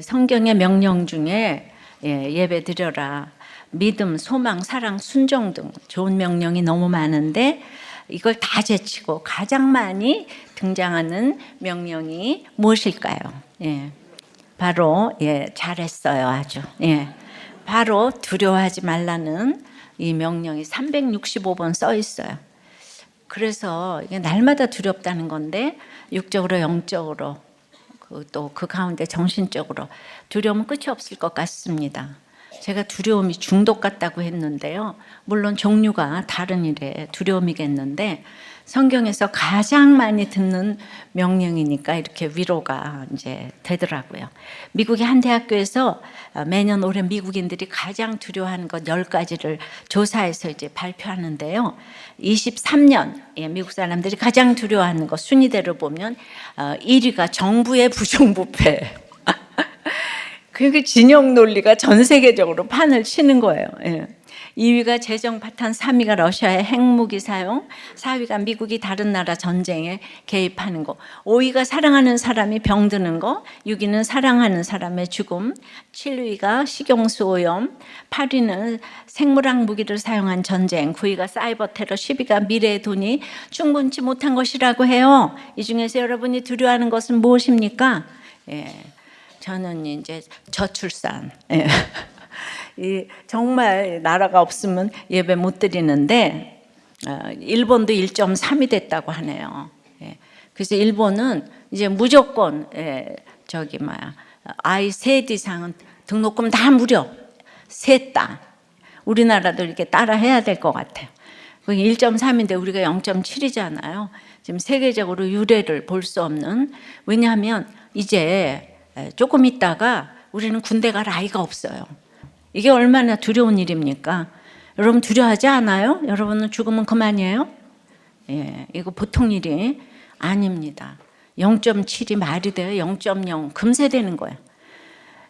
성경의 명령 중에 예배 드려라, 믿음, 소망, 사랑, 순종 등 좋은 명령이 너무 많은데 이걸 다 제치고 가장 많이 등장하는 명령이 무엇일까요? 바로 잘했어요, 아주. 바로 두려워하지 말라는 이 명령이 365번 써 있어요. 그래서 이게 날마다 두렵다는 건데 육적으로 영적으로 또 그 가운데 정신적으로 두려움은 끝이 없을 것 같습니다. 제가 두려움이 중독 같다고 했는데요. 물론 종류가 다른 일에 두려움이겠는데 성경에서 가장 많이 듣는 명령이니까 이렇게 위로가 이제 되더라고요. 미국의 한 대학교에서 매년 올해 미국인들이 가장 두려워하는 것 10가지를 조사해서 이제 발표하는데요. 23년 미국 사람들이 가장 두려워하는 것 순위대로 보면 1위가 정부의 부정부패. 그 진영 논리가 전 세계적으로 판을 치는 거예요. 2위가 재정 파탄, 3위가 러시아의 핵무기 사용, 4위가 미국이 다른 나라 전쟁에 개입하는 거, 5위가 사랑하는 사람이 병드는 거, 6위는 사랑하는 사람의 죽음, 7위가 식용수 오염, 8위는 생물학 무기를 사용한 전쟁, 9위가 사이버 테러, 10위가 미래의 돈이 충분치 못한 것이라고 해요. 이 중에서 여러분이 두려워하는 것은 무엇입니까? 저는 이제 저출산. 정말 나라가 없으면 예배 못 드리는데 일본도 1.3이 됐다고 하네요. 그래서 일본은 이제 무조건 아이 셋 이상은 등록금 다 무료. 셋 다. 우리나라도 이렇게 따라 해야 될 것 같아요. 1.3인데 우리가 0.7이잖아요. 지금 세계적으로 유례를 볼 수 없는. 왜냐하면 이제 조금 있다가 우리는 군대 갈 아이가 없어요. 이게 얼마나 두려운 일입니까? 여러분 두려워하지 않아요? 여러분은 죽으면 그만이에요? 이거 보통 일이 아닙니다. 0.7이 말이 돼요? 0.0 금세 되는 거예요.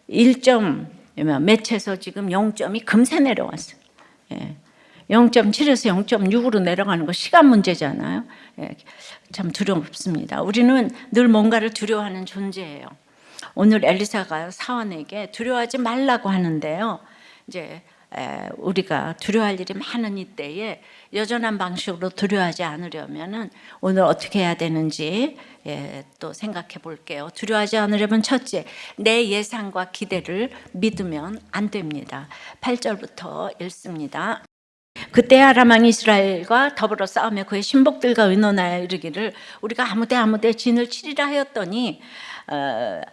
1점 몇에서 지금 0점이 금세 내려왔어요. 0.7에서 0.6으로 내려가는 거 시간 문제잖아요. 참 두렵습니다. 우리는 늘 뭔가를 두려워하는 존재예요. 오늘 엘리사가 사원에게 두려워하지 말라고 하는데요. 이제 우리가 두려워할 일이 많은 이때에 여전한 방식으로 두려워하지 않으려면은 오늘 어떻게 해야 되는지 또 생각해 볼게요. 두려워하지 않으려면 첫째, 내 예상과 기대를 믿으면 안 됩니다. 8절부터 읽습니다. 그때 아람 왕이 이스라엘과 더불어 싸우며 그의 신복들과 의논하여 이르기를 우리가 아무데 진을 치리라 하였더니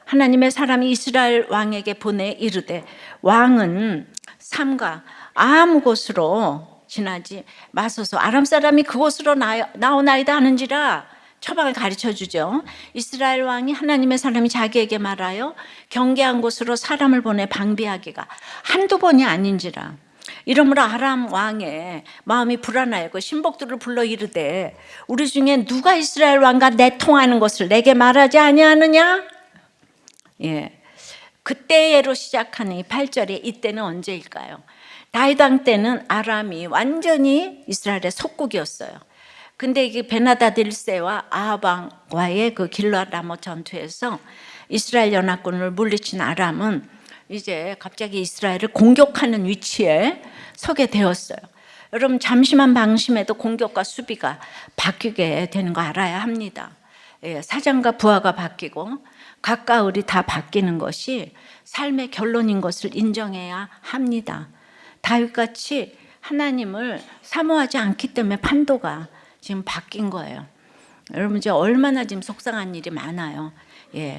하나님의 사람이 이스라엘 왕에게 보내 이르되 왕은 삼가 아무 곳으로 지나지 마소서. 아람 사람이 그곳으로 나오나이다 하는지라 처방을 가르쳐 주죠. 이스라엘 왕이 하나님의 사람이 자기에게 말하여 경계한 곳으로 사람을 보내 방비하기가 한두 번이 아닌지라. 이러므로 아람 왕의 마음이 불안하여 그 신복들을 불러 이르되 우리 중에 누가 이스라엘 왕과 내통하는 것을 내게 말하지 아니하느냐? 그때로 시작하는 이 8절에 이때는 언제일까요? 다윗 왕 때는 아람이 완전히 이스라엘의 속국이었어요. 근데 이게 베나다드 1세와 아합 왕과의 그 길르앗라모 전투에서 이스라엘 연합군을 물리친 아람은 이제 갑자기 이스라엘을 공격하는 위치에 서게 되었어요. 여러분 잠시만 방심해도 공격과 수비가 바뀌게 되는 거 알아야 합니다. 사장과 부하가 바뀌고 가까울이 다 바뀌는 것이 삶의 결론인 것을 인정해야 합니다. 다윗같이 하나님을 사모하지 않기 때문에 판도가 지금 바뀐 거예요. 여러분 이제 얼마나 지금 속상한 일이 많아요.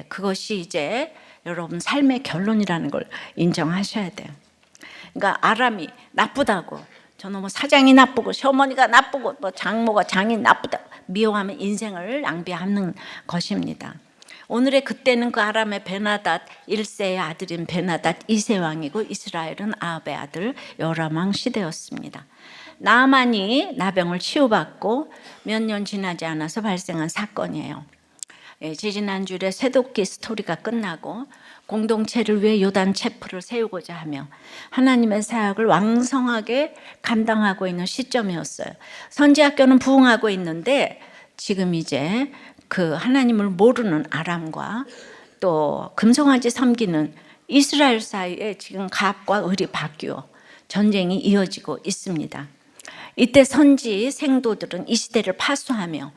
그것이 이제 여러분 삶의 결론이라는 걸 인정하셔야 돼요. 그러니까 아람이 나쁘다고 저는 뭐 사장이 나쁘고 시어머니가 나쁘고 뭐 장모가 장인 나쁘다 미워하면 인생을 낭비하는 것입니다. 오늘의 그때는 그 아람의 베나닷 1세의 아들인 베나닷 2세 왕이고 이스라엘은 아합의 아들 요람 왕 시대였습니다. 나아만이 나병을 치유받고 몇 년 지나지 않아서 발생한 사건이에요. 지지난주에 새도끼 스토리가 끝나고 공동체를 위해 요단 체프를 세우고자 하며 하나님의 사역을 왕성하게 감당하고 있는 시점이었어요. 선지학교는 부흥하고 있는데 지금 이제 그 하나님을 모르는 아람과 또 금송아지 섬기는 이스라엘 사이에 지금 갑과 을이 바뀌어 전쟁이 이어지고 있습니다. 이때 선지 생도들은 이 시대를 파수하며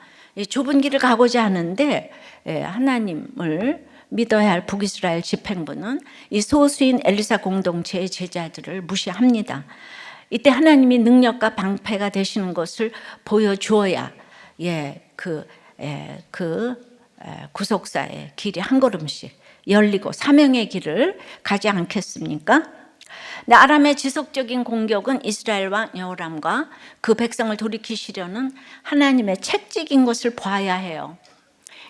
좁은 길을 가고자 하는데 하나님을 믿어야 할 북이스라엘 집행부는 이 소수인 엘리사 공동체의 제자들을 무시합니다. 이때 하나님이 능력과 방패가 되시는 것을 보여주어야 구속사의 길이 한 걸음씩 열리고 사명의 길을 가지 않겠습니까? 아람의 지속적인 공격은 이스라엘 왕 여호람과 그 백성을 돌이키시려는 하나님의 책찍인 것을 봐야 해요.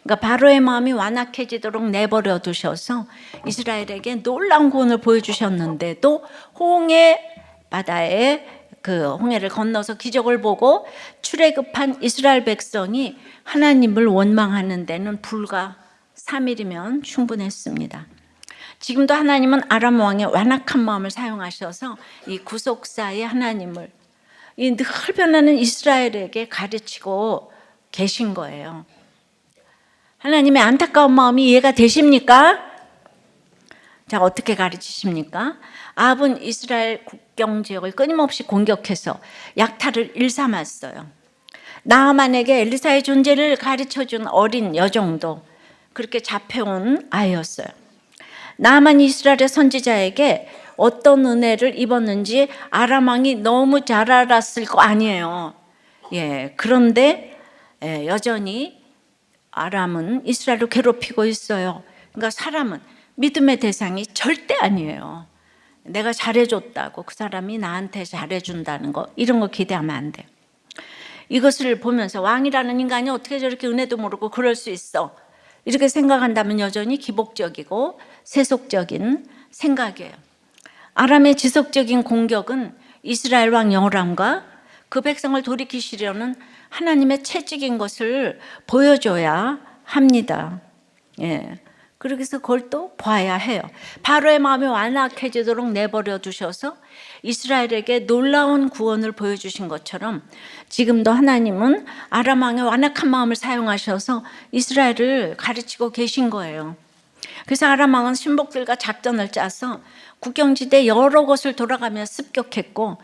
그러니까 바로의 마음이 완악해지도록 내버려 두셔서 이스라엘에게 놀라운 구원을 보여주셨는데도 홍해 바다에 그 홍해를 건너서 기적을 보고 출애굽한 이스라엘 백성이 하나님을 원망하는 데는 불과 3일이면 충분했습니다. 지금도 하나님은 아람 왕의 완악한 마음을 사용하셔서 이 구속사의 하나님을 이 늘 변하는 이스라엘에게 가르치고 계신 거예요. 하나님의 안타까운 마음이 이해가 되십니까? 자, 어떻게 가르치십니까? 아합은 이스라엘 국경 지역을 끊임없이 공격해서 약탈을 일삼았어요. 나아만에게 엘리사의 존재를 가르쳐준 어린 여종도 그렇게 잡혀온 아이였어요. 나아만이 이스라엘의 선지자에게 어떤 은혜를 입었는지 아람 왕이 너무 잘 알았을 거 아니에요. 그런데 여전히 아람은 이스라엘을 괴롭히고 있어요. 그러니까 사람은 믿음의 대상이 절대 아니에요. 내가 잘해줬다고 그 사람이 나한테 잘해준다는 거, 이런 거 기대하면 안 돼요. 이것을 보면서 왕이라는 인간이 어떻게 저렇게 은혜도 모르고 그럴 수 있어, 이렇게 생각한다면 여전히 기복적이고 세속적인 생각이에요. 아람의 지속적인 공격은 이스라엘 왕 여호람과 그 백성을 돌이키시려는 하나님의 채찍인 것을 보여줘야 합니다. 그래서 그걸 또 봐야 해요. 바로의 마음이 완악해지도록 내버려 두셔서 이스라엘에게 놀라운 구원을 보여주신 것처럼 지금도 하나님은 아람 왕의 완악한 마음을 사용하셔서 이스라엘을 가르치고 계신 거예요. 그래서 아람 왕은 신복들과 작전을 짜서 국경지대 여러 곳을 돌아가며 습격했고,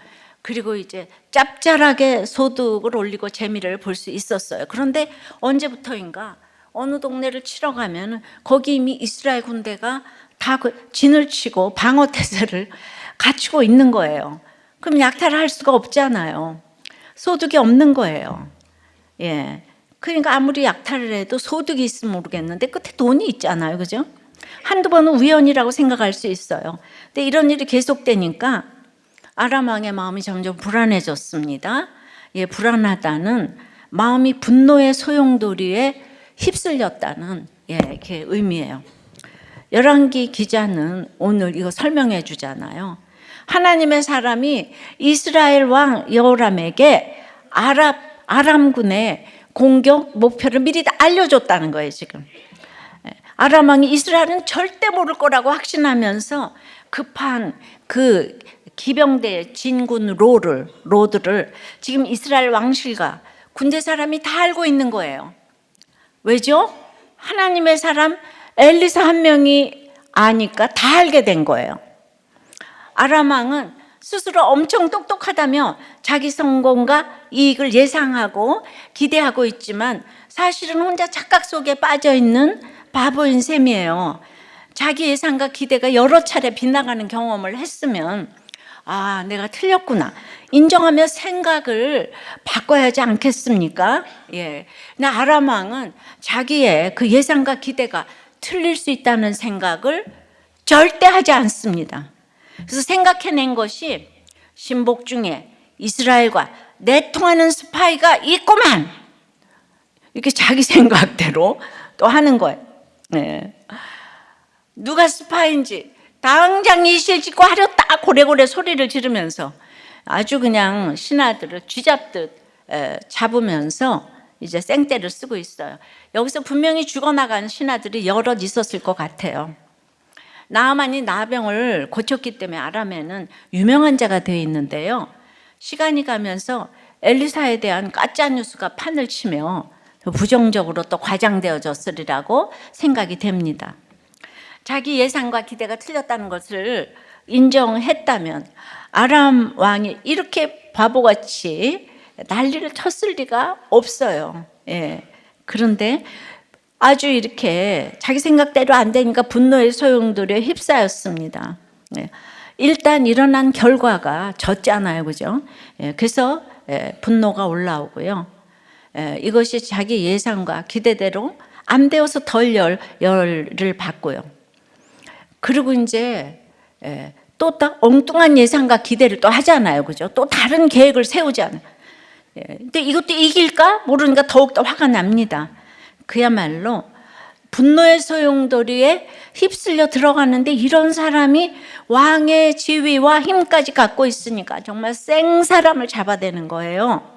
그리고 이제 짭짤하게 소득을 올리고 재미를 볼 수 있었어요. 그런데 언제부터인가 어느 동네를 치러 가면 거기 이미 이스라엘 군대가 다 진을 치고 방어 태세를 갖추고 있는 거예요. 그럼 약탈을 할 수가 없잖아요. 소득이 없는 거예요. 그러니까 아무리 약탈을 해도 소득이 있으면 모르겠는데 끝에 돈이 있잖아요. 그죠? 한두 번은 우연이라고 생각할 수 있어요. 근데 이런 일이 계속되니까 아람 왕의 마음이 점점 불안해졌습니다. 불안하다는 마음이 분노의 소용돌이에 휩쓸렸다는 이렇게 의미예요. 열왕기 기자는 오늘 이거 설명해 주잖아요. 하나님의 사람이 이스라엘 왕 여호람에게 아람군의 공격 목표를 미리 다 알려줬다는 거예요. 지금 아람 왕이 이스라엘은 절대 모를 거라고 확신하면서 급한 그 기병대 진군 로드를 지금 이스라엘 왕실과 군대 사람이 다 알고 있는 거예요. 왜죠? 하나님의 사람 엘리사 한 명이 아니까 다 알게 된 거예요. 아람 왕은 스스로 엄청 똑똑하다며 자기 성공과 이익을 예상하고 기대하고 있지만 사실은 혼자 착각 속에 빠져 있는 바보인 셈이에요. 자기 예상과 기대가 여러 차례 빗나가는 경험을 했으면 아, 내가 틀렸구나 인정하며 생각을 바꿔야 하지 않겠습니까? 근데 아람 왕은 자기의 그 예상과 기대가 틀릴 수 있다는 생각을 절대 하지 않습니다. 그래서 생각해낸 것이 신복 중에 이스라엘과 내통하는 스파이가 있구만, 이렇게 자기 생각대로 또 하는 거예요. 누가 스파인지 당장 이실 짓고 하렸다 고래고래 소리를 지르면서 아주 그냥 신하들을 쥐잡듯 잡으면서 이제 생떼를 쓰고 있어요. 여기서 분명히 죽어나간 신하들이 여럿 있었을 것 같아요. 나아만이 나병을 고쳤기 때문에 아람에는 유명한 자가 되어 있는데요. 시간이 가면서 엘리사에 대한 가짜 뉴스가 판을 치며 부정적으로 또 과장되어졌으리라고 생각이 됩니다. 자기 예상과 기대가 틀렸다는 것을 인정했다면 아람 왕이 이렇게 바보같이 난리를 쳤을 리가 없어요. 예. 그런데 아주 이렇게 자기 생각대로 안 되니까 분노의 소용돌이에 휩싸였습니다. 예. 일단 일어난 결과가 졌잖아요, 그죠? 예. 그래서 분노가 올라오고요. 이것이 자기 예상과 기대대로 안 되어서 덜 열을 받고요. 그리고 이제 또 엉뚱한 예상과 기대를 또 하잖아요, 그죠? 또 다른 계획을 세우잖아요. 근데 이것도 이길까 모르니까 더욱더 화가 납니다. 그야말로 분노의 소용돌이에 휩쓸려 들어가는데 이런 사람이 왕의 지위와 힘까지 갖고 있으니까 정말 생사람을 잡아대는 거예요.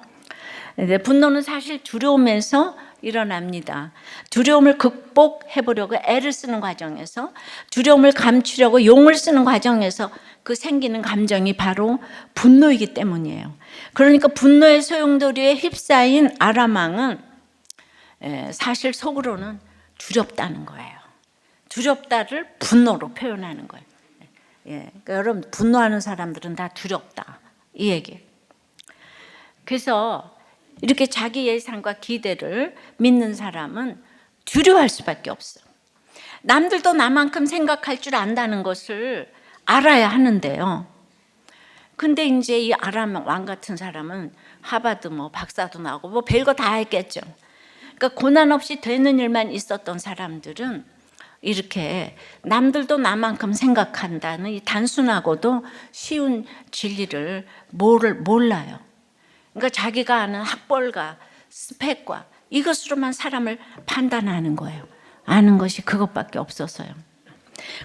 분노는 사실 두려움에서 일어납니다. 두려움을 극복해 보려고 애를 쓰는 과정에서, 두려움을 감추려고 용을 쓰는 과정에서 그 생기는 감정이 바로 분노이기 때문이에요. 그러니까 분노의 소용돌이에 휩싸인 아람 왕은 사실 속으로는 두렵다는 거예요. 두렵다를 분노로 표현하는 거예요. 그러니까 여러분, 분노하는 사람들은 다 두렵다, 이 얘기. 그래서 이렇게 자기 예상과 기대를 믿는 사람은 두려워할 수밖에 없어. 남들도 나만큼 생각할 줄 안다는 것을 알아야 하는데요. 근데 이제 이 아람 왕 같은 사람은 하버드 박사도 나오고 별거 다 했겠죠. 그러니까 고난 없이 되는 일만 있었던 사람들은 이렇게 남들도 나만큼 생각한다는 이 단순하고도 쉬운 진리를 몰라요. 그러니까 자기가 아는 학벌과 스펙과 이것으로만 사람을 판단하는 거예요. 아는 것이 그것밖에 없어서요.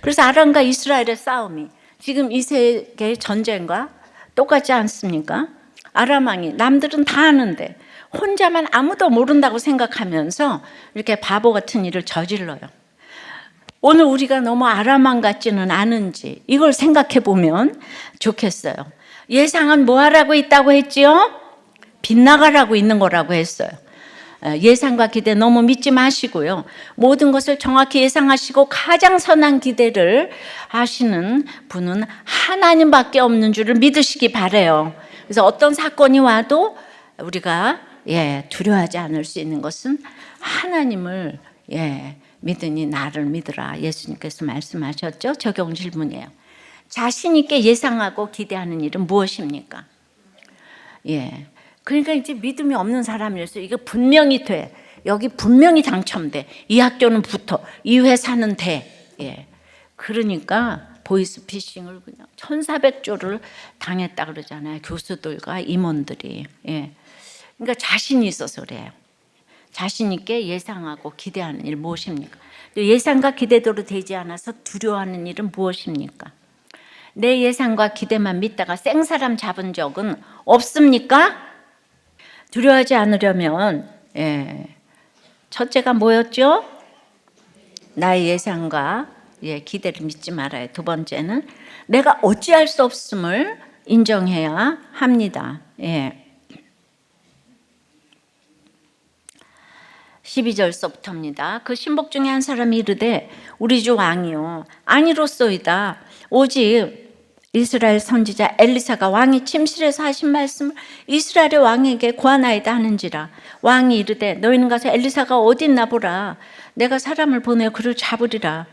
그래서 아람과 이스라엘의 싸움이 지금 이 세계의 전쟁과 똑같지 않습니까? 아람 왕이 남들은 다 아는데 혼자만 아무도 모른다고 생각하면서 이렇게 바보 같은 일을 저질러요. 오늘 우리가 너무 아람 왕 같지는 않은지 이걸 생각해 보면 좋겠어요. 예상은 뭐 하라고 있다고 했지요? 빗나가라고 있는 거라고 했어요. 예상과 기대 너무 믿지 마시고요. 모든 것을 정확히 예상하시고 가장 선한 기대를 하시는 분은 하나님밖에 없는 줄을 믿으시기 바라요. 그래서 어떤 사건이 와도 우리가 두려워하지 않을 수 있는 것은 하나님을 믿으니 나를 믿으라, 예수님께서 말씀하셨죠. 적용 질문이에요. 자신 있게 예상하고 기대하는 일은 무엇입니까? 그러니까 이제 믿음이 없는 사람이어서 이게 분명히 돼. 여기 분명히 당첨돼. 이 학교는 붙어. 이 회사는 돼. 그러니까 보이스피싱을 그냥 1,400조를 당했다 그러잖아요. 교수들과 임원들이. 그러니까 자신이 있어서 그래요. 자신 있게 예상하고 기대하는 일 무엇입니까? 예상과 기대대로 되지 않아서 두려워하는 일은 무엇입니까? 내 예상과 기대만 믿다가 생사람 잡은 적은 없습니까? 두려워하지 않으려면 첫째가 뭐였죠? 나의 예상과 기대를 믿지 말아요. 두 번째는 내가 어찌할 수 없음을 인정해야 합니다. 12절서부터입니다. 그 신복 중에 한 사람이 이르되 우리 주 왕이요 아니로소이다. 오직 이스라엘 선지자 엘리사가 왕이 침실에서 하신 말씀을 이스라엘의 왕에게 고하나이다 하는지라. 왕이 이르되 너희는 가서 엘리사가 어디 있나 보라. 내가 사람을 보내어 그를 잡으리라.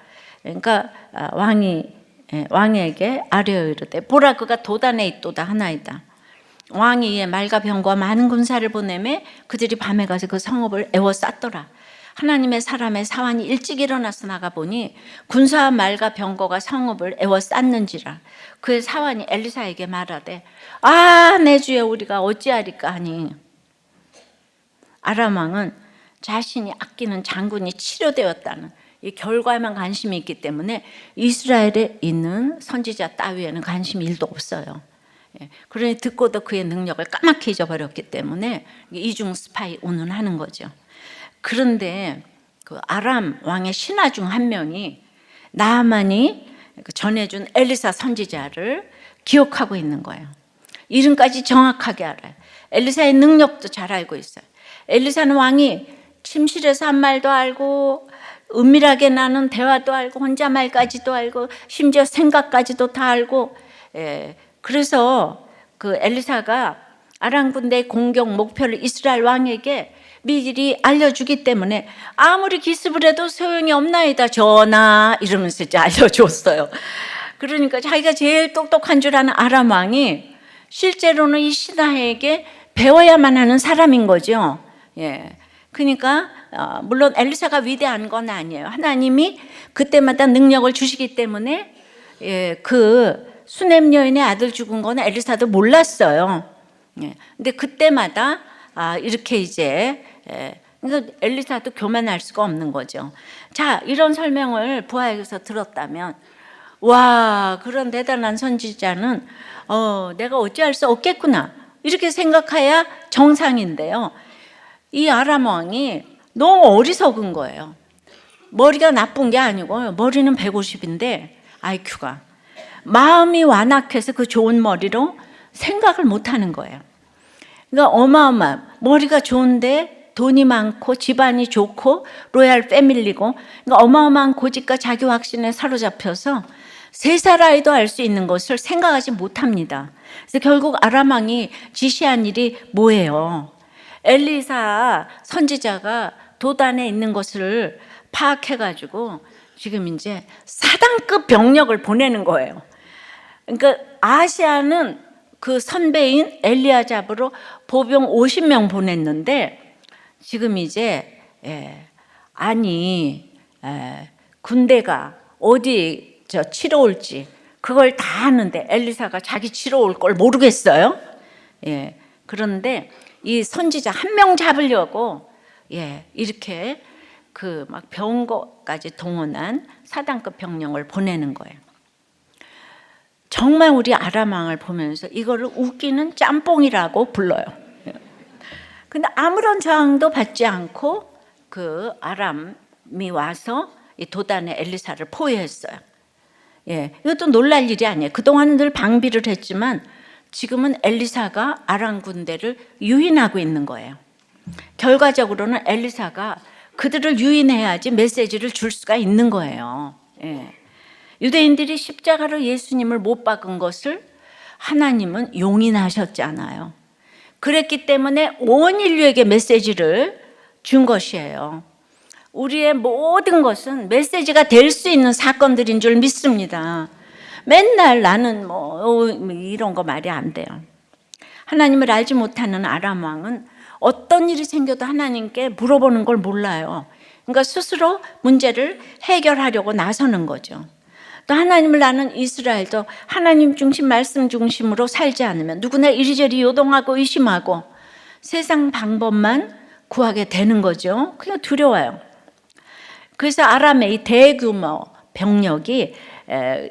그러니까 왕에게 아뢰어 이르되 보라 그가 도단에 있도다 하나이다. 왕이 이에 말과 병과 많은 군사를 보내매 그들이 밤에 가서 그 성읍을 에워쌌더라. 하나님의 사람의 사환이 일찍 일어나서 나가보니 군사와 말과 병거가 성읍을 에워쌌는지라. 그의 사환이 엘리사에게 말하되 내 주여 우리가 어찌하리까 하니 아람 왕은 자신이 아끼는 장군이 치료되었다는 이 결과에만 관심이 있기 때문에 이스라엘에 있는 선지자 따위에는 관심이 1도 없어요. 그러니 듣고도 그의 능력을 까맣게 잊어버렸기 때문에 이중 스파이 운운하는 거죠. 그런데 그 아람 왕의 신하 중 한 명이 나아만이 전해준 엘리사 선지자를 기억하고 있는 거예요. 이름까지 정확하게 알아요. 엘리사의 능력도 잘 알고 있어요. 엘리사는 왕이 침실에서 한 말도 알고 은밀하게 나눈 대화도 알고 혼잣말까지도 알고 심지어 생각까지도 다 알고, 그래서 그 엘리사가 아람 군대 공격 목표를 이스라엘 왕에게 미리 알려주기 때문에 아무리 기습을 해도 소용이 없나이다 전하 이러면서 이제 알려줬어요. 그러니까 자기가 제일 똑똑한 줄 아는 아람 왕이 실제로는 이 신하에게 배워야만 하는 사람인 거죠. 그러니까 물론 엘리사가 위대한 건 아니에요. 하나님이 그때마다 능력을 주시기 때문에 그 수넴 여인의 아들 죽은 거는 엘리사도 몰랐어요. 근데 그때마다 이렇게 이제 그러니까 엘리사도 교만할 수가 없는 거죠. 자, 이런 설명을 부하에게서 들었다면 와, 그런 대단한 선지자는 내가 어찌할 수 없겠구나 이렇게 생각해야 정상인데요. 이 아람 왕이 너무 어리석은 거예요. 머리가 나쁜 게 아니고 머리는 150인데 IQ가 마음이 완악해서 그 좋은 머리로 생각을 못하는 거예요. 그러니까 어마어마한 머리가 좋은데 돈이 많고 집안이 좋고 로얄 패밀리고 그러니까 어마어마한 고집과 자기 확신에 사로잡혀서 3살 아이도 알 수 있는 것을 생각하지 못합니다. 그래서 결국 아람 왕이 지시한 일이 뭐예요? 엘리사 선지자가 도단에 있는 것을 파악해가지고 지금 이제 사단급 병력을 보내는 거예요. 그러니까 아시아는 그 선배인 엘리야 잡으러 보병 50명 보냈는데 지금 이제 군대가 어디 치러 올지 그걸 다 아는데 엘리사가 자기 치러 올 걸 모르겠어요. 그런데 이 선지자 한 명 잡으려고 이렇게 그 막 병거까지 동원한 사단급 병력을 보내는 거예요. 정말 우리 아람 왕을 보면서 이거를 웃기는 짬뽕이라고 불러요. 근데 아무런 저항도 받지 않고 그 아람이 와서 이 도단의 엘리사를 포위했어요. 이것도 놀랄 일이 아니에요. 그동안은 늘 방비를 했지만 지금은 엘리사가 아람 군대를 유인하고 있는 거예요. 결과적으로는 엘리사가 그들을 유인해야지 메시지를 줄 수가 있는 거예요. 유대인들이 십자가로 예수님을 못 박은 것을 하나님은 용인하셨잖아요. 그랬기 때문에 온 인류에게 메시지를 준 것이에요. 우리의 모든 것은 메시지가 될 수 있는 사건들인 줄 믿습니다. 맨날 나는 이런 거 말이 안 돼요. 하나님을 알지 못하는 아람 왕은 어떤 일이 생겨도 하나님께 물어보는 걸 몰라요. 그러니까 스스로 문제를 해결하려고 나서는 거죠. 또 하나님을 아는 이스라엘도 하나님 중심 말씀 중심으로 살지 않으면 누구나 이리저리 요동하고 의심하고 세상 방법만 구하게 되는 거죠. 그냥 두려워요. 그래서 아람의 이 대규모 병력이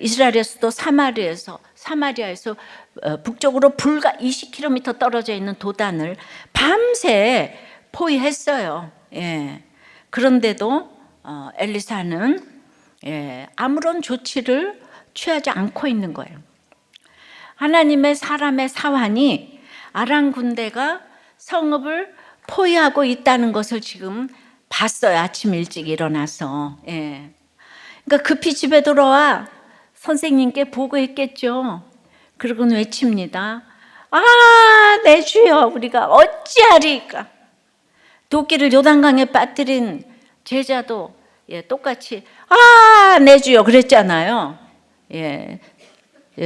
이스라엘의 수도 사마리아에서 북쪽으로 불과 20km 떨어져 있는 도단을 밤새 포위했어요. 그런데도 엘리사는 아무런 조치를 취하지 않고 있는 거예요. 하나님의 사람의 사환이 아람 군대가 성읍을 포위하고 있다는 것을 지금 봤어요. 아침 일찍 일어나서. 그러니까 급히 집에 돌아와 선생님께 보고했겠죠. 그러고는 외칩니다. 내 주여, 우리가 어찌하리까. 도끼를 요단강에 빠뜨린 제자도 똑같이 내 주여 그랬잖아요.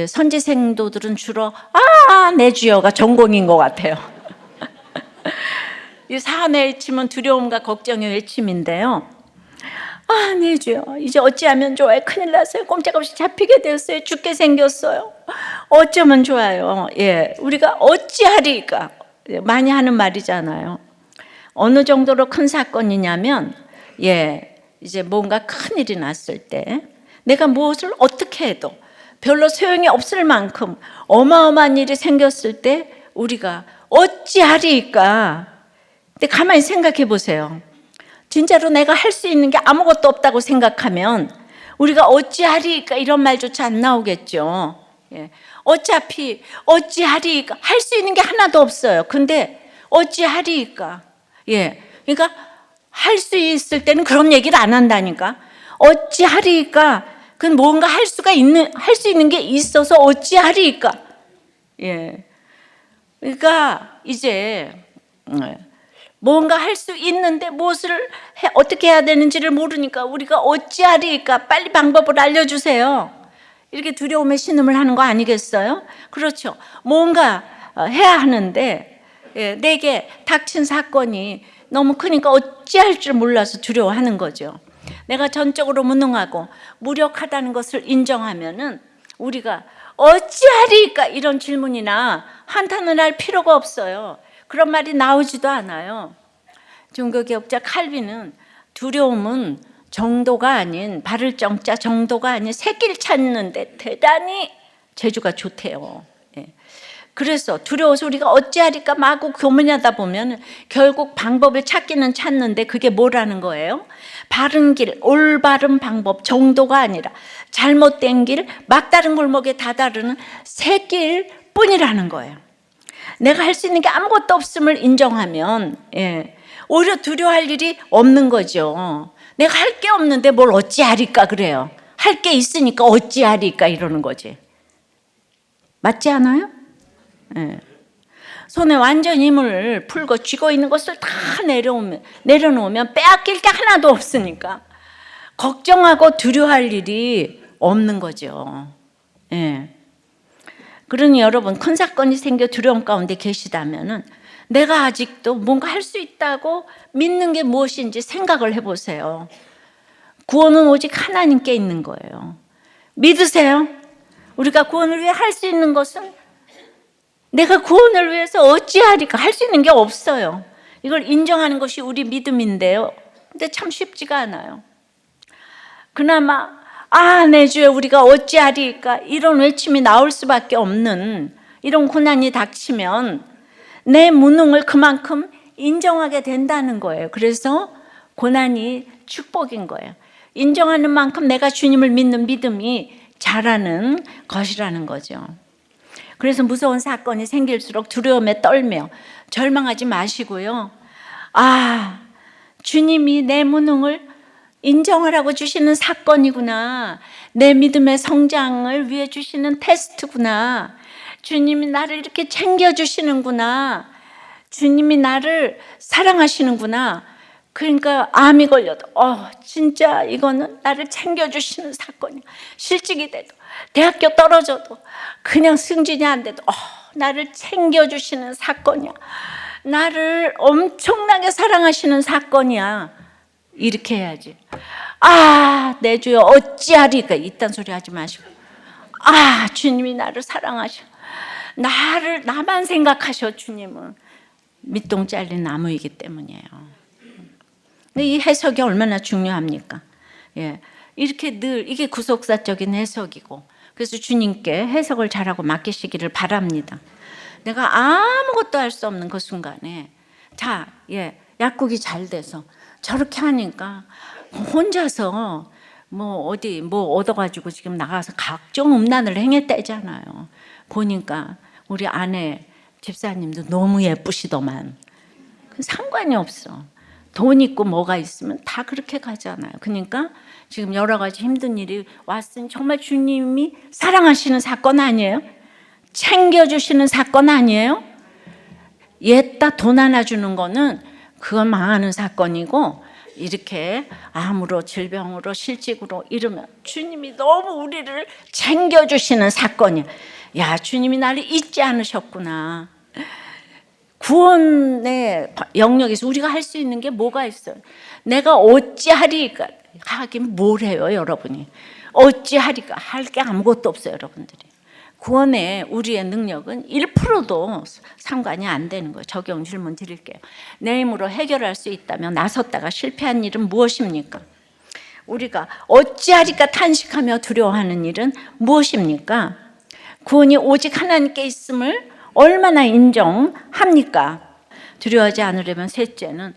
선지 생도들은 주로 내 주여가 전공인 것 같아요. 이 사안의 외침은 두려움과 걱정의 외침인데요. 내 주여, 이제 어찌하면 좋아요. 큰일 났어요. 꼼짝없이 잡히게 되었어요. 죽게 생겼어요. 어쩌면 좋아요. 우리가 어찌하리까 많이 하는 말이잖아요. 어느 정도로 큰 사건이냐면 이제 뭔가 큰일이 났을 때 내가 무엇을 어떻게 해도 별로 소용이 없을 만큼 어마어마한 일이 생겼을 때 우리가 어찌하리까. 근데 가만히 생각해 보세요. 진짜로 내가 할 수 있는 게 아무것도 없다고 생각하면 우리가 어찌하리까 이런 말조차 안 나오겠죠. 어차피 어찌하리까 할 수 있는 게 하나도 없어요. 근데 어찌하리까. 그러니까 할 수 있을 때는 그런 얘기를 안 한다니까. 어찌하리까? 그건 뭔가 할 수 있는 게 있어서 어찌하리까? 예. 그러니까 이제 뭔가 할 수 있는데 무엇을 어떻게 해야 되는지를 모르니까 우리가 어찌하리까? 빨리 방법을 알려주세요. 이렇게 두려움에 신음을 하는 거 아니겠어요? 그렇죠. 뭔가 해야 하는데 내게 닥친 사건이 너무 크니까 어찌할 줄 몰라서 두려워하는 거죠. 내가 전적으로 무능하고 무력하다는 것을 인정하면은 우리가 어찌하리까 이런 질문이나 한탄을 할 필요가 없어요. 그런 말이 나오지도 않아요. 종교개혁자 칼빈은 두려움은 정도가 아닌, 바를 정자 정도가 아닌 새길 찾는데 대단히 재주가 좋대요. 그래서 두려워서 우리가 어찌하리까 마구 고민하다 보면 결국 방법을 찾기는 찾는데 그게 뭐라는 거예요? 바른 길, 올바른 방법 정도가 아니라 잘못된 길, 막다른 골목에 다다르는 새길 뿐이라는 거예요. 내가 할 수 있는 게 아무것도 없음을 인정하면 오히려 두려워할 일이 없는 거죠. 내가 할 게 없는데 뭘 어찌하리까 그래요. 할 게 있으니까 어찌하리까 이러는 거지. 맞지 않아요? 손에 완전 힘을 풀고 쥐고 있는 것을 다 내려놓으면 빼앗길 게 하나도 없으니까 걱정하고 두려워할 일이 없는 거죠. 그러니 여러분, 큰 사건이 생겨 두려움 가운데 계시다면은 내가 아직도 뭔가 할 수 있다고 믿는 게 무엇인지 생각을 해보세요. 구원은 오직 하나님께 있는 거예요. 믿으세요? 우리가 구원을 위해 할 수 있는 것은 내가 구원을 위해서 어찌하리까 할 수 있는 게 없어요. 이걸 인정하는 것이 우리 믿음인데요. 근데 참 쉽지가 않아요. 그나마 내 주여 우리가 어찌하리까 이런 외침이 나올 수밖에 없는 이런 고난이 닥치면 내 무능을 그만큼 인정하게 된다는 거예요. 그래서 고난이 축복인 거예요. 인정하는 만큼 내가 주님을 믿는 믿음이 자라는 것이라는 거죠. 그래서 무서운 사건이 생길수록 두려움에 떨며 절망하지 마시고요. 주님이 내 무능을 인정하라고 주시는 사건이구나. 내 믿음의 성장을 위해 주시는 테스트구나. 주님이 나를 이렇게 챙겨주시는구나. 주님이 나를 사랑하시는구나. 그러니까 암이 걸려도 진짜 이거는 나를 챙겨주시는 사건이야. 실직이 돼도 대학교 떨어져도 그냥 승진이 안 돼도 나를 챙겨주시는 사건이야. 나를 엄청나게 사랑하시는 사건이야. 이렇게 해야지. 내 주여 어찌하리까 이딴 소리 하지 마시고 주님이 나를 사랑하셔. 나만 생각하셔. 주님은 밑동 잘린 나무이기 때문이에요. 근데 이 해석이 얼마나 중요합니까? 이렇게 늘 이게 구속사적인 해석이고, 그래서 주님께 해석을 잘하고 맡기시기를 바랍니다. 내가 아무것도 할 수 없는 그 순간에 약국이 잘 돼서 저렇게 하니까 혼자서 어디 얻어가지고 지금 나가서 각종 음란을 행했다잖아요. 보니까 우리 아내 집사님도 너무 예쁘시더만. 상관이 없어. 돈 있고 뭐가 있으면 다 그렇게 가잖아요. 그러니까 지금 여러 가지 힘든 일이 왔으니 정말 주님이 사랑하시는 사건 아니에요? 챙겨주시는 사건 아니에요? 옛다 돈 하나 주는 거는 그건 망하는 사건이고, 이렇게 암으로 질병으로 실직으로 이러면 주님이 너무 우리를 챙겨주시는 사건이야. 주님이 나를 잊지 않으셨구나. 구원의 영역에서 우리가 할 수 있는 게 뭐가 있어요? 내가 어찌하리까 하긴 뭘 해요, 여러분이? 어찌하리까 할 게 아무것도 없어요, 여러분들이. 구원의 우리의 능력은 1%도 상관이 안 되는 거예요. 적용 질문 드릴게요. 내 힘으로 해결할 수 있다면 나섰다가 실패한 일은 무엇입니까? 우리가 어찌하리까 탄식하며 두려워하는 일은 무엇입니까? 구원이 오직 하나님께 있음을 얼마나 인정합니까? 두려워하지 않으려면 셋째는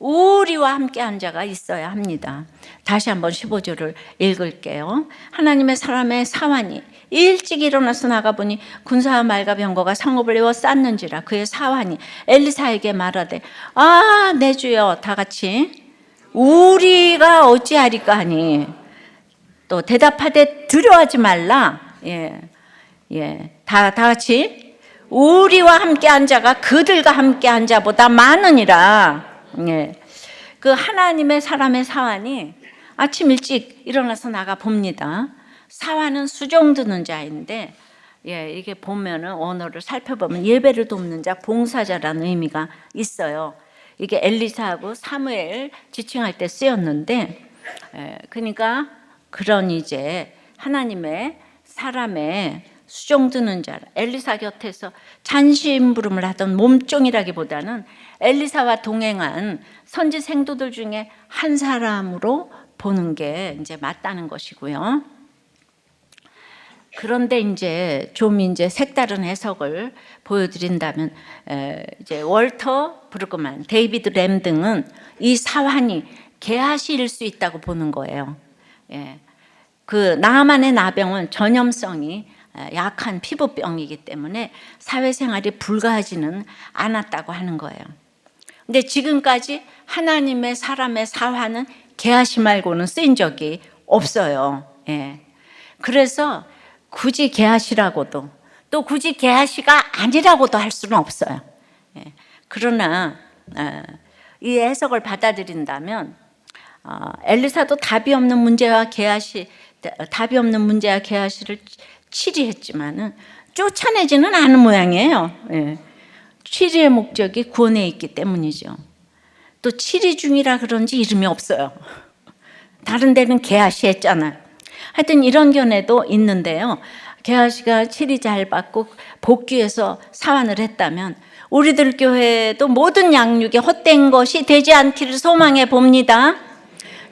우리와 함께한 자가 있어야 합니다. 다시 한번 15절을 읽을게요. 하나님의 사람의 사환이 일찍 일어나서 나가보니 군사와 말과 병거가 성읍을 에워쌌는지라. 그의 사환이 엘리사에게 말하되 내 주여, 다 같이 우리가 어찌하리까 하니 또 대답하되 두려워하지 말라. 다 같이 우리와 함께 한 자가 그들과 함께 한 자보다 많으니라. 그 하나님의 사람의 사환이 아침 일찍 일어나서 나가 봅니다. 사환은 수종 드는 자인데 이게 보면은 언어를 살펴보면 예배를 돕는 자, 봉사자라는 의미가 있어요. 이게 엘리사하고 사무엘 지칭할 때 쓰였는데, 그러니까 그런 이제 하나님의 사람의 수종 드는 자, 엘리사 곁에서 잔심부름을 하던 몸종이라기보다는 엘리사와 동행한 선지 생도들 중에 한 사람으로 보는 게 이제 맞다는 것이고요. 그런데 이제 색다른 해석을 보여드린다면, 이제 월터 브루크만, 데이비드 램 등은 이 사환이 게하시일 수 있다고 보는 거예요. 그 나아만의 나병은 전염성이 약한 피부병이기 때문에 사회생활이 불가하지는 않았다고 하는 거예요. 근데 지금까지 하나님의 사람의 사환은 게하시 말고는 쓰인 적이 없어요. 그래서 굳이 게하시라고도, 또 굳이 게하시가 아니라고도 할 수는 없어요. 그러나 이 해석을 받아들인다면 엘리사도 답이 없는 문제와 게하시를 치리했지만은 쫓아내지는 않은 모양이에요. 치리의 목적이 구원에 있기 때문이죠. 또 치리 중이라 그런지 이름이 없어요. 다른 데는 게하시 했잖아요. 하여튼 이런 견해도 있는데요. 게하시가 치리 잘 받고 복귀해서 사환을 했다면 우리들 교회도 모든 양육에 헛된 것이 되지 않기를 소망해 봅니다.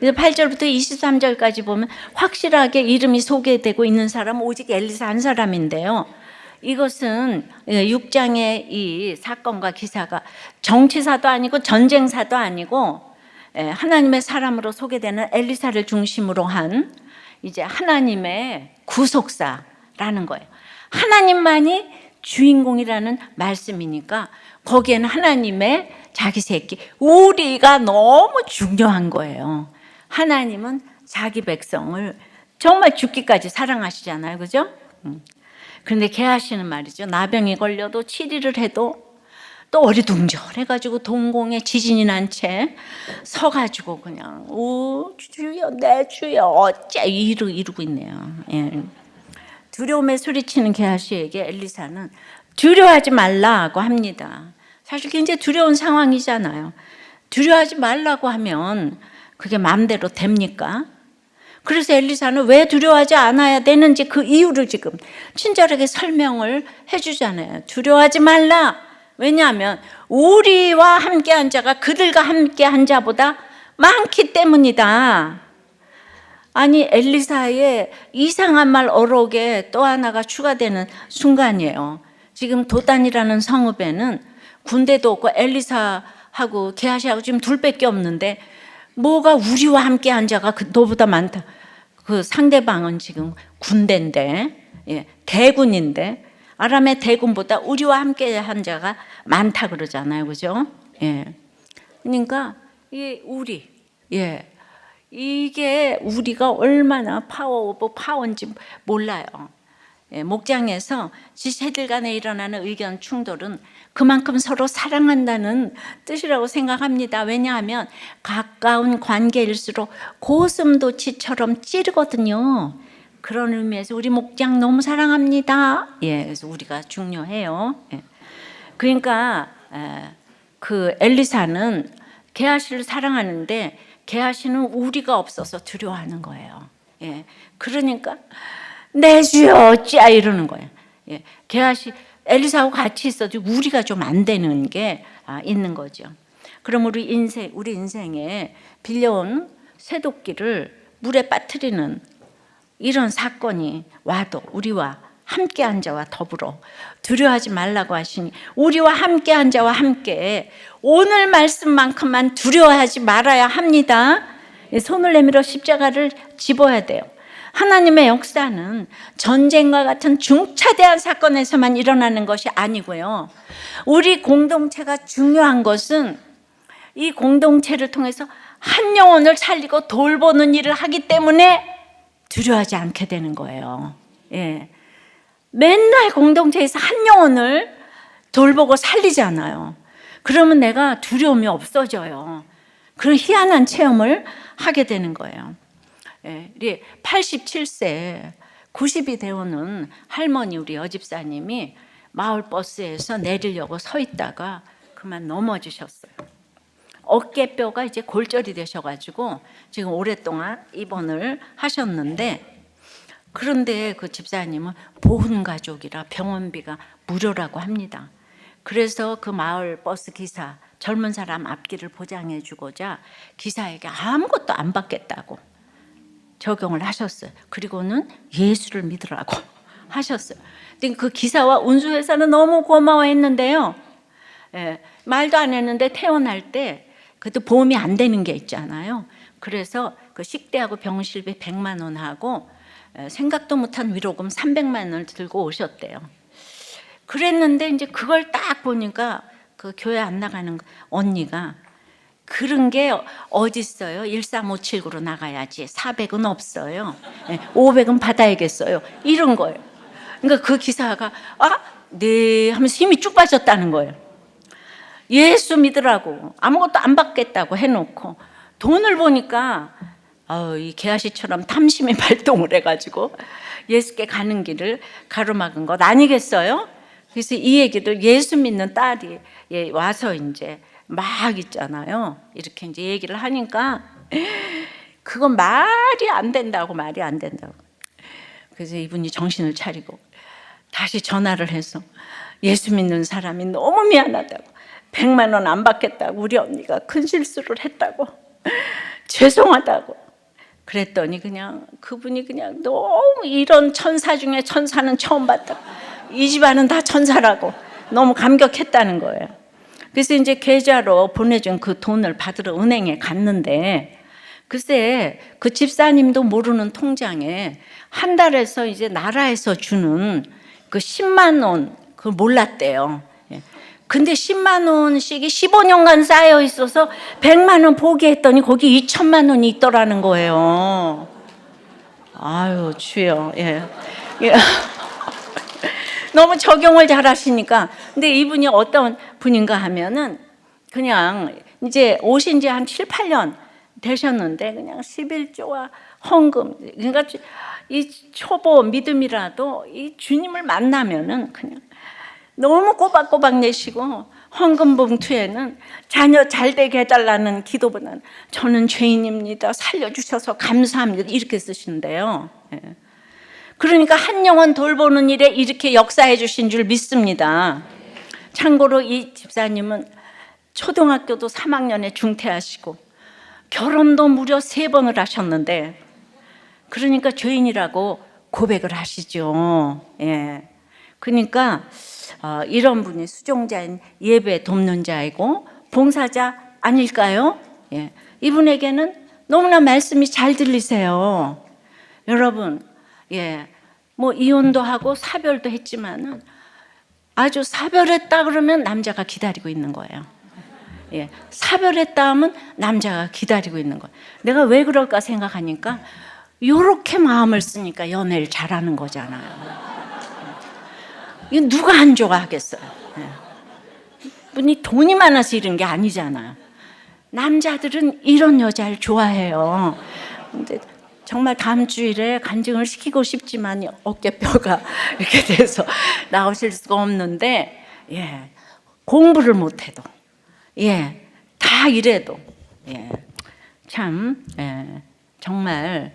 8절부터 23절까지 보면 확실하게 이름이 소개되고 있는 사람은 오직 엘리사 한 사람인데요. 이것은 6장의 이 사건과 기사가 정치사도 아니고 전쟁사도 아니고 하나님의 사람으로 소개되는 엘리사를 중심으로 한 이제 하나님의 구속사라는 거예요. 하나님만이 주인공이라는 말씀이니까 거기에는 하나님의 자기 새끼, 우리가 너무 중요한 거예요. 하나님은 자기 백성을 정말 죽기까지 사랑하시잖아요. 그죠? 그런데 게하시는 말이죠. 나병이 걸려도 치리를 해도 또 어리둥절해가지고 동공에 지진이 난 채 서가지고 그냥 오 주여 내 주여 어째 이러고 있네요. 두려움에 소리치는 게하시에게 엘리사는 두려워하지 말라고 합니다. 사실 굉장히 두려운 상황이잖아요. 두려워하지 말라고 하면 그게 마음대로 됩니까? 그래서 엘리사는 왜 두려워하지 않아야 되는지 그 이유를 지금 친절하게 설명을 해주잖아요. 두려워하지 말라. 왜냐하면 우리와 함께한 자가 그들과 함께한 자보다 많기 때문이다. 아니 엘리사의 이상한 말 어록에 또 하나가 추가되는 순간이에요. 지금 도단이라는 성읍에는 군대도 없고 엘리사하고 게하시하고 지금 둘밖에 없는데 뭐가 우리와 함께한 자가 너보다 많다. 그 상대방은 지금 군대인데, 대군인데 아람의 대군보다 우리와 함께한 자가 많다 그러잖아요, 그죠? 그러니까 이 우리, 이게 우리가 얼마나 파워 오브 파워인지 몰라요. 목장에서 지체들 간에 일어나는 의견 충돌은 그만큼 서로 사랑한다는 뜻이라고 생각합니다. 왜냐하면 가까운 관계일수록 고슴도치처럼 찌르거든요. 그런 의미에서 우리 목장 너무 사랑합니다. 그래서 우리가 중요해요. 그러니까 그 엘리사는 게하시를 사랑하는데 게하시는 우리가 없어서 두려워하는 거예요. 그러니까 내 주여 어찌야 이러는 거예요. 게하시 엘리사하고 같이 있어도 우리가 좀 안 되는 게 있는 거죠. 그럼 우리 인생에 빌려온 쇠도끼를 물에 빠뜨리는 이런 사건이 와도 우리와 함께한 자와 더불어 두려워하지 말라고 하시니 우리와 함께한 자와 함께 오늘 말씀만큼만 두려워하지 말아야 합니다. 손을 내밀어 십자가를 집어야 돼요. 하나님의 역사는 전쟁과 같은 중차대한 사건에서만 일어나는 것이 아니고요. 우리 공동체가 중요한 것은 이 공동체를 통해서 한 영혼을 살리고 돌보는 일을 하기 때문에 두려워하지 않게 되는 거예요. 예. 맨날 공동체에서 한 영혼을 돌보고 살리잖아요. 그러면 내가 두려움이 없어져요. 그런 희한한 체험을 하게 되는 거예요. 예. 87세, 90이 되어오는 할머니 우리 여집사님이 마을 버스에서 내리려고 서 있다가 그만 넘어지셨어요. 어깨뼈가 이제 골절이 되셔가지고 지금 오랫동안 입원을 하셨는데, 그런데 그 집사님은 보훈가족이라 병원비가 무료라고 합니다. 그래서 그 마을 버스 기사, 젊은 사람 앞길을 보장해 주고자 기사에게 아무것도 안 받겠다고 적용을 하셨어요. 그리고는 예수를 믿으라고 하셨어요. 근데 그 기사와 운수회사는 너무 고마워했는데요. 예, 말도 안 했는데 퇴원할 때 그것도 보험이 안 되는 게 있잖아요. 그래서 그 식대하고 병실비 100만 원 하고 생각도 못한 위로금 300만 원을 들고 오셨대요. 그랬는데 이제 그걸 딱 보니까 그 교회 안 나가는 언니가 그런 게 어딨어요? 13579로 나가야지. 400은 없어요. 500은 받아야겠어요. 이런 거예요. 그러니까 그 기사가 네 하면서 힘이 쭉 빠졌다는 거예요. 예수 믿으라고 아무것도 안 받겠다고 해놓고 돈을 보니까 이 개아시처럼 탐심이 발동을 해가지고 예수께 가는 길을 가로막은 것 아니겠어요? 그래서 이 얘기를 예수 믿는 딸이 와서 이제 막 있잖아요. 이렇게 이제 얘기를 하니까 그건 말이 안 된다고. 그래서 이분이 정신을 차리고 다시 전화를 해서 예수 믿는 사람이 너무 미안하다고, 100만 원 안 받겠다고, 우리 언니가 큰 실수를 했다고, 죄송하다고 그랬더니 그냥 그분이 그냥 너무 이런 천사 중에 천사는 처음 봤다, 이 집안은 다 천사라고 너무 감격했다는 거예요. 그래서 이제 계좌로 보내준 그 돈을 받으러 은행에 갔는데 글쎄 그 집사님도 모르는 통장에 한 달에서 이제 나라에서 주는 그 10만 원 그걸 몰랐대요. 근데 10만 원씩이 15년간 쌓여 있어서 100만 원 포기했더니 거기 2천만 원이 있더라는 거예요. 아유 주여. 예. 너무 적용을 잘 하시니까. 근데 이분이 어떤 분인가 하면은 그냥 이제 오신 지 한 7, 8년 되셨는데 그냥 11조와 헌금, 그러니까 이 초보 믿음이라도 이 주님을 만나면은 그냥 너무 꼬박꼬박 내시고 헌금 봉투에는 자녀 잘 되게 해달라는 기도보다는 저는 죄인입니다, 살려주셔서 감사합니다 이렇게 쓰신대요. 예. 그러니까 한 영혼 돌보는 일에 이렇게 역사해 주신 줄 믿습니다. 참고로 이 집사님은 초등학교도 3학년에 중퇴하시고 결혼도 무려 3번을 하셨는데, 그러니까 죄인이라고 고백을 하시죠. 예. 그러니까 이런 분이 수종자인 예배 돕는 자이고 봉사자 아닐까요? 예. 이분에게는 너무나 말씀이 잘 들리세요. 여러분, 예, 뭐 이혼도 하고 사별도 했지만은 아주 사별했다 그러면 남자가 기다리고 있는 거예요. 예, 사별했다 하면 남자가 기다리고 있는 거예요. 내가 왜 그럴까 생각하니까 요렇게 마음을 쓰니까 연애를 잘하는 거잖아요. 이거 누가 안 좋아하겠어요? 예. 분이 돈이 많아서 이런 게 아니잖아요. 남자들은 이런 여자를 좋아해요. 근데 정말 다음 주일에 간증을 시키고 싶지만 어깨뼈가 이렇게 돼서 나오실 수가 없는데, 예, 공부를 못해도, 예, 다 이래도, 예, 참, 예, 정말,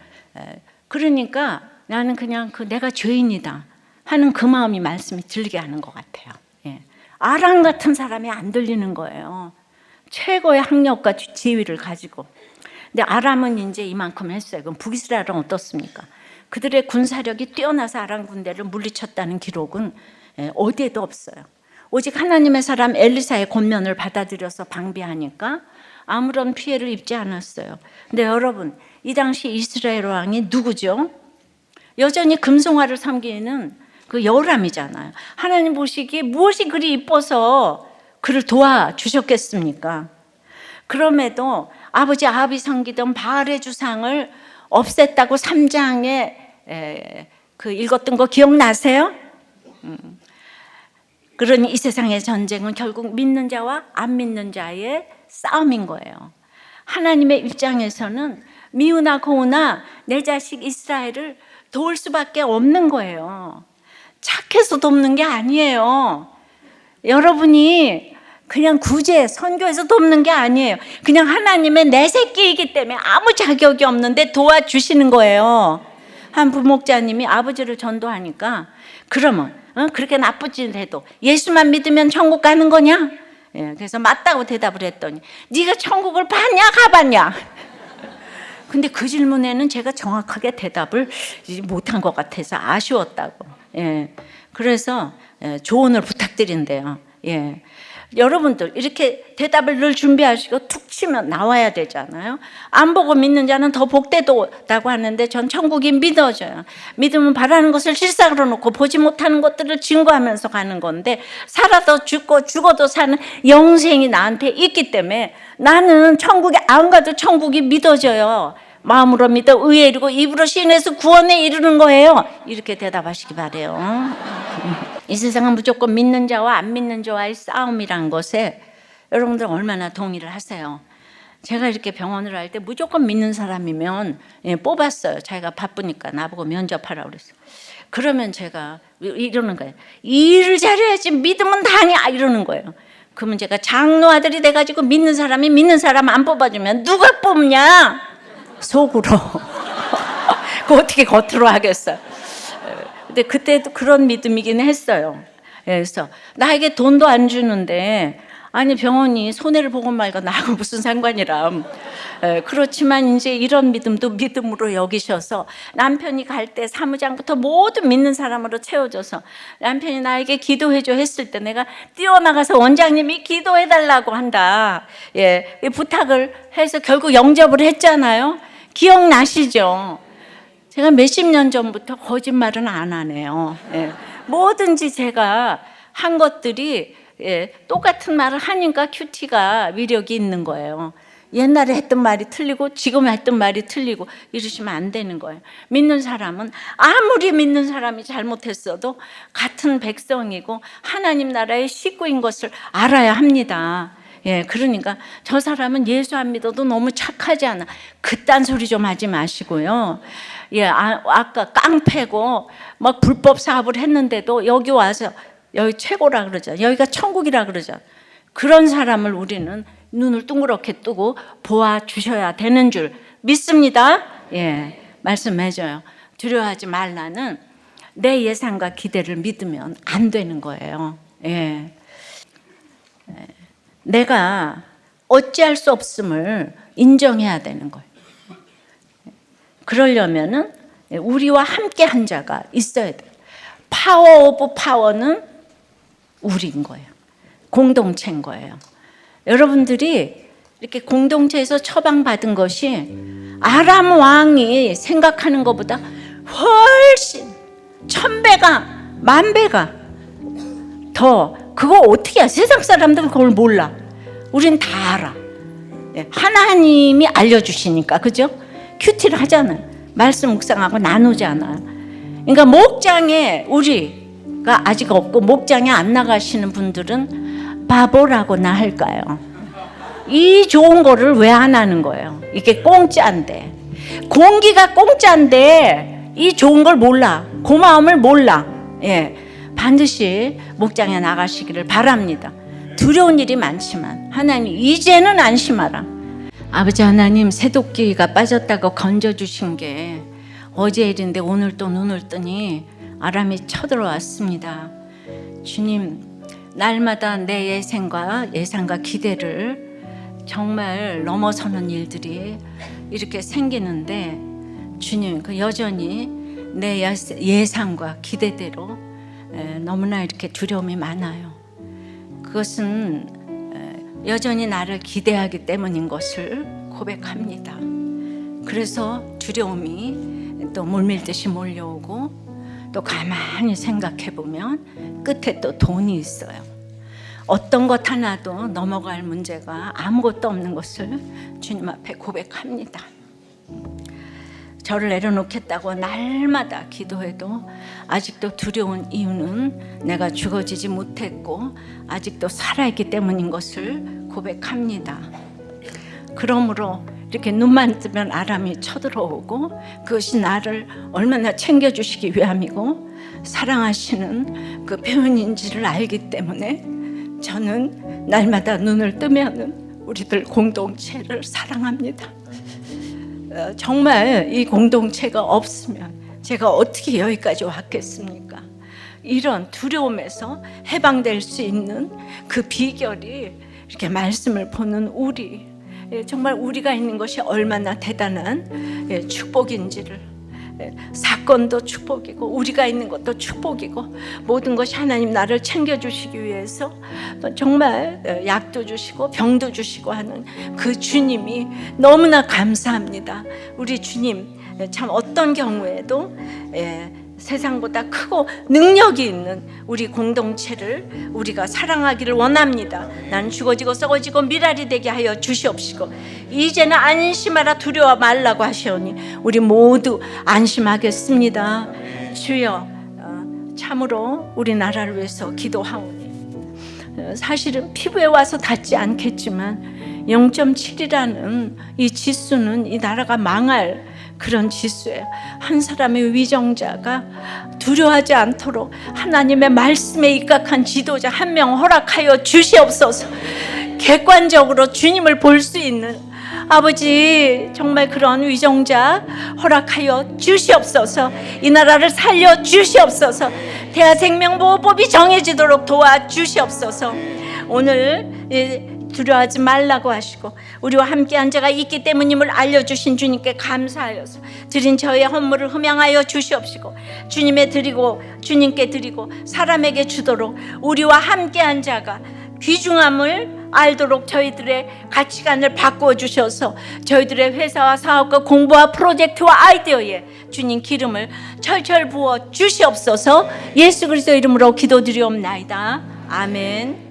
그러니까 나는 그냥 내가 죄인이다 하는 그 마음이 말씀이 들리게 하는 것 같아요. 예. 아람 같은 사람이 안 들리는 거예요. 최고의 학력과 지위를 가지고. 근데 아람은 이제 이만큼 했어요. 그럼 북이스라엘은 어떻습니까? 그들의 군사력이 뛰어나서 아람 군대를 물리쳤다는 기록은 어디에도 없어요. 오직 하나님의 사람 엘리사의 권면을 받아들여서 방비하니까 아무런 피해를 입지 않았어요. 근데 여러분, 이 당시 이스라엘 왕이 누구죠? 여전히 금송아를 섬기는 그 여호람이잖아요. 하나님 보시기에 무엇이 그리 이뻐서 그를 도와주셨겠습니까? 그럼에도 아버지 아합이 섬기던 바알의 주상을 없앴다고 3장에 그 읽었던 거 기억나세요? 그러니 이 세상의 전쟁은 결국 믿는 자와 안 믿는 자의 싸움인 거예요. 하나님의 입장에서는 미우나 고우나 내 자식 이스라엘을 도울 수밖에 없는 거예요. 착해서 돕는 게 아니에요. 여러분이 그냥 구제, 선교해서 돕는 게 아니에요. 그냥 하나님의 내 새끼이기 때문에 아무 자격이 없는데 도와주시는 거예요. 한 부목자님이 아버지를 전도하니까 그러면 그렇게 나쁘지 해도 예수만 믿으면 천국 가는 거냐? 그래서 맞다고 대답을 했더니 네가 천국을 봤냐 가봤냐? 근데 그 질문에는 제가 정확하게 대답을 못한 것 같아서 아쉬웠다고. 그래서 조언을 부탁드린대요. 여러분들 이렇게 대답을 늘 준비하시고 툭 치면 나와야 되잖아요. 안 보고 믿는 자는 더 복되다고 하는데 전 천국이 믿어져요. 믿으면 바라는 것을 실상으로 놓고 보지 못하는 것들을 증거하면서 가는 건데, 살아도 죽고 죽어도 사는 영생이 나한테 있기 때문에 나는 천국에 안 가도 천국이 믿어져요. 마음으로 믿어 의에 이르고 입으로 시인해서 구원에 이르는 거예요. 이렇게 대답하시기 바래요. 이 세상은 무조건 믿는 자와 안 믿는 자와의 싸움이란 것에 여러분들 얼마나 동의를 하세요? 제가 이렇게 병원을 할 때 무조건 믿는 사람이면 뽑았어요. 자기가 바쁘니까 나보고 면접하라고 그랬어요. 그러면 제가 이러는 거예요. 일을 잘해야지 믿으면 다냐 이러는 거예요. 그러면 제가 장로 아들이 돼가지고 믿는 사람이 믿는 사람 안 뽑아주면 누가 뽑냐? 속으로. 그 어떻게 겉으로 하겠어요? 근데 그때도 그런 믿음이긴 했어요. 그래서 나에게 돈도 안 주는데 아니 병원이 손해를 보고 말고 나하고 무슨 상관이람. 그렇지만 이제 이런 믿음도 믿음으로 여기셔서 남편이 갈 때 사무장부터 모든 믿는 사람으로 채워줘서 남편이 나에게 기도해줘 했을 때 내가 뛰어나가서 원장님이 기도해달라고 한다. 부탁을 해서 결국 영접을 했잖아요. 기억나시죠? 제가 몇십 년 전부터 거짓말은 안 하네요. 뭐든지 제가 한 것들이 똑같은 말을 하니까 큐티가 위력이 있는 거예요. 옛날에 했던 말이 틀리고 지금 했던 말이 틀리고 이러시면 안 되는 거예요. 믿는 사람은 아무리 믿는 사람이 잘못했어도 같은 백성이고 하나님 나라의 식구인 것을 알아야 합니다. 그러니까 저 사람은 예수 안 믿어도 너무 착하지 않아. 그딴 소리 좀 하지 마시고요. 아까 깡패고 막 불법 사업을 했는데도 여기 와서 여기 최고라 그러죠. 여기가 천국이라 그러죠. 그런 사람을 우리는 눈을 둥그렇게 뜨고 보아주셔야 되는 줄 믿습니다. 말씀해줘요. 두려워하지 말라는 내 예상과 기대를 믿으면 안 되는 거예요. 내가 어찌할 수 없음을 인정해야 되는 거예요. 그러려면은 우리와 함께 한 자가 있어야 돼요. 파워 오브 파워는 우리인 거예요. 공동체인 거예요. 여러분들이 이렇게 공동체에서 처방받은 것이 아람 왕이 생각하는 것보다 훨씬 1000배가 10,000배가 더, 그거 어떻게 해? 세상 사람들은 그걸 몰라. 우린 다 알아. 하나님이 알려주시니까, 그죠? 큐티를 하잖아요. 말씀 묵상하고 나누잖아요. 그러니까 목장에 우리가 아직 없고 목장에 안 나가시는 분들은 바보라고나 할까요? 이 좋은 거를 왜 안 하는 거예요? 이게 공짜인데, 공기가 공짜인데 이 좋은 걸 몰라. 고마움을 몰라. 반드시 목장에 나가시기를 바랍니다. 두려운 일이 많지만 하나님 이제는 안심하라. 아버지 하나님, 새도끼가 빠졌다고 건져주신 게 어제 일인데 오늘 또 눈을 뜨니 아람이 쳐들어왔습니다. 주님, 날마다 내 예상과 기대를 정말 넘어서는 일들이 이렇게 생기는데, 주님, 그 여전히 내 예상과 기대대로 너무나 이렇게 두려움이 많아요. 그것은 여전히 나를 기대하기 때문인 것을 고백합니다. 그래서 두려움이 또 물밀듯이 몰려오고, 또 가만히 생각해 보면 끝에 또 돈이 있어요. 어떤 것 하나도 넘어갈 문제가 아무것도 없는 것을 주님 앞에 고백합니다. 저를 내려놓겠다고 날마다 기도해도 아직도 두려운 이유는 내가 죽어지지 못했고 아직도 살아있기 때문인 것을 고백합니다. 그러므로 이렇게 눈만 뜨면 아람이 쳐들어오고 그것이 나를 얼마나 챙겨주시기 위함이고 사랑하시는 그 표현인지를 알기 때문에 저는 날마다 눈을 뜨면 우리들 공동체를 사랑합니다. 정말 이 공동체가 없으면 제가 어떻게 여기까지 왔겠습니까? 이런 두려움에서 해방될 수 있는 그 비결이 이렇게 말씀을 보는 우리, 정말 우리가 있는 것이 얼마나 대단한 축복인지를, 사건도 축복이고 우리가 있는 것도 축복이고 모든 것이 하나님 나를 챙겨주시기 위해서 정말 약도 주시고 병도 주시고 하는 그 주님이 너무나 감사합니다. 우리 주님 참 어떤 경우에도 세상보다 크고 능력이 있는 우리 공동체를 우리가 사랑하기를 원합니다. 나는 죽어지고 썩어지고 미랄이 되게 하여 주시옵시고 이제는 안심하라 두려워 말라고 하시오니 우리 모두 안심하겠습니다. 주여 참으로 우리나라를 위해서 기도하오니 사실은 피부에 와서 닿지 않겠지만 0.7이라는 이 지수는 이 나라가 망할 그런 지수예요. 한 사람의 위정자가 두려워하지 않도록 하나님의 말씀에 입각한 지도자 한 명 허락하여 주시옵소서. 객관적으로 주님을 볼 수 있는 아버지 정말 그런 위정자 허락하여 주시옵소서. 이 나라를 살려 주시옵소서. 대하생명보호법이 정해지도록 도와주시옵소서. 오늘 두려워하지 말라고 하시고 우리와 함께한 자가 있기 때문임을 알려주신 주님께 감사하여서 드린 저의 헌물을 흠양하여 주시옵시고 주님께 드리고 사람에게 주도록 우리와 함께한 자가 귀중함을 알도록 저희들의 가치관을 바꾸어 주셔서 저희들의 회사와 사업과 공부와 프로젝트와 아이디어에 주님 기름을 철철 부어 주시옵소서. 예수 그리스도 이름으로 기도드리옵나이다. 아멘.